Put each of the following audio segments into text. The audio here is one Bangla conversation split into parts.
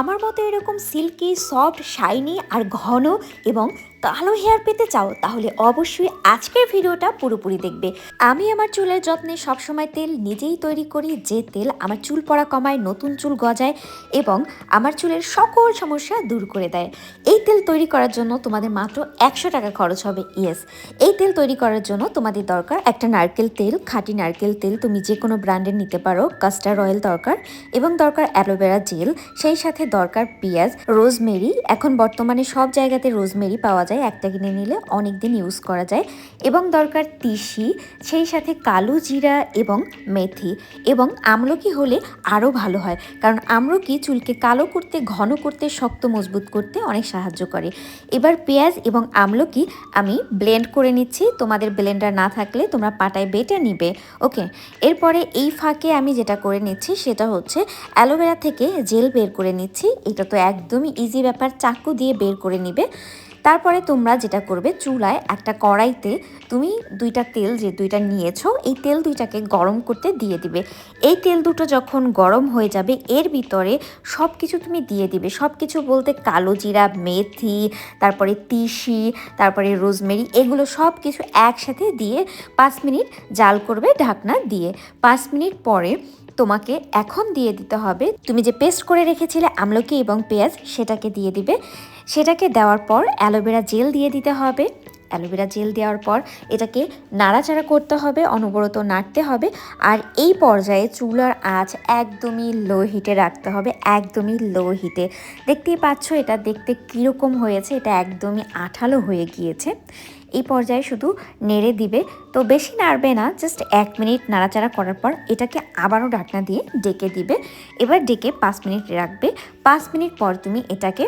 আমার মতো এরকম সিল্কি সফট শাইনি আর ঘন এবং কালো হেয়ার পেতে চাও তাহলে অবশ্যই আজকের ভিডিওটা পুরোপুরি দেখবে। আমি আমার চুলের যত্নে সবসময় তেল নিজেই তৈরি করি, যে তেল আমার চুল পড়া কমায়, নতুন চুল গজায় এবং আমার চুলের সকল সমস্যা দূর করে দেয়। এই তেল তৈরি করার জন্য তোমাদের মাত্র 100 টাকা খরচ হবে। ইয়েস, এই তেল তৈরি করার জন্য তোমাদের দরকার একটা নারকেল তেল, খাঁটি নারকেল তেল, তুমি যে কোনো ব্র্যান্ডের নিতে পারো, কাস্টার্ড অয়েল দরকার এবং দরকার অ্যালোভেরা জেল, সেই সাথে দরকার পেঁয়াজ, রোজমেরি। এখন বর্তমানে সব জায়গাতে রোজমেরি পাওয়া যায়, একটা কিনে নিলে অনেক দিন ইউজ করা যায়। এবং দরকার তিসি, সেই সাথে কালো জিরা এবং মেথি এবং আমলকি হলে আরও ভালো হয়, কারণ আমলকি চুলকে কালো করতে, ঘন করতে, শক্ত মজবুত করতে অনেক সাহায্য করে। এবার পেঁয়াজ এবং আমলকি আমি ব্লেন্ড করে নিচ্ছি। তোমাদের ব্লেন্ডার না থাকলে তোমরা পাটায় বেটে নিবে। ওকে, এরপরে এই ফাঁকে আমি যেটা করে নিচ্ছি সেটা হচ্ছে অ্যালোভেরা থেকে জেল বের করে নিচ্ছি। এটা তো একদমই ইজি ব্যাপার, চাকু দিয়ে বের করে নিবে। তারপরে তোমরা যেটা করবে, চুলায় একটা কড়াইতে তুমি দুইটা তেল যে দুইটা নিয়েছো, এই তেল দুইটাকে গরম করতে দিয়ে দিবে। এই তেল দুটো যখন গরম হয়ে যাবে, এর ভিতরে সব কিছু তুমি দিয়ে দিবে। সব কিছু বলতে কালো জিরা, মেথি, তারপরে তিসি, তারপরে রোজমেরি, এগুলো সব কিছু একসাথে দিয়ে 5 মিনিট জাল করবে ঢাকনা দিয়ে। 5 মিনিট পরে তোমাকে এখন দিয়ে দিতে হবে তুমি যে পেস্ট করে রেখেছিলে আমলকি এবং পেঁয়াজ, সেটাকে দিয়ে দিবে। সেটাকে দেওয়ার পর অ্যালোভেরা জেল দিয়ে দিতে হবে। অ্যালোভেরা জেল দেওয়ার পর এটাকে নাড়াচাড়া করতে হবে, অনবরত নাড়তে হবে। আর এই পর্যায়ে চুলার আঁচ একদমই লো হিটে রাখতে হবে, একদমই লো হিটে। দেখতেই পাচ্ছ এটা দেখতে কীরকম হয়েছে, এটা একদমই আঠালো হয়ে গিয়েছে। এই পর্যায়ে শুধু নেড়ে দিবে, তো বেশি নাড়বে না, জাস্ট 1 মিনিট নাড়াচাড়া করার পর এটাকে আবারও ঢাকনা দিয়ে ডেকে দিবে। এবার ডেকে 5 মিনিট রাখবে। 5 মিনিট পর তুমি এটাকে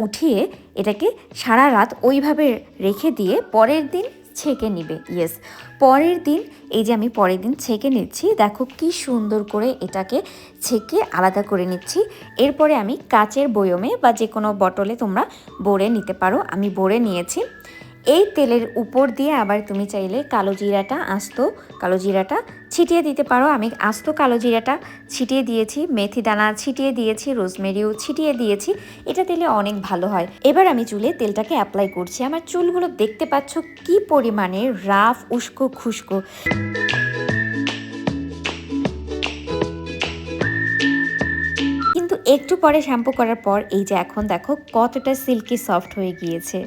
উঠিয়ে এটাকে সারা রাত ওইভাবে রেখে দিয়ে পরের দিন ছেঁকে নিবে। ইয়েস, পরের দিন, এই যে আমি পরের দিন ছেঁকে নিচ্ছি, দেখো কি সুন্দর করে এটাকে ছেঁকে আলাদা করে নিচ্ছি। এরপরে আমি কাচের বয়মে বা যে কোনো বটলে তোমরা ভরে নিতে পারো, আমি ভরে নিয়েছি। এই তেলের উপর দিয়ে আবার তুমি চাইলে কালো জিরাটা, আস্ত কালো জিরাটা ছিটিয়ে দিতে পারো। আমি আস্ত কালো জিরাটা ছিটিয়ে দিয়েছি, মেথি দানা ছিটিয়ে দিয়েছি, রোজমেরিও ছিটিয়ে দিয়েছি। এটা দিলে অনেক ভালো হয়। এবার আমি চুলে তেলটাকে অ্যাপ্লাই করছি। আমার চুলগুলো দেখতে পাচ্ছ কি পরিমাণে রাফ, উস্কো খুস্কো। কিন্তু একটু পরে শ্যাম্পু করার পর এই যে এখন দেখো কতটা সিল্কি সফট হয়ে গিয়েছে।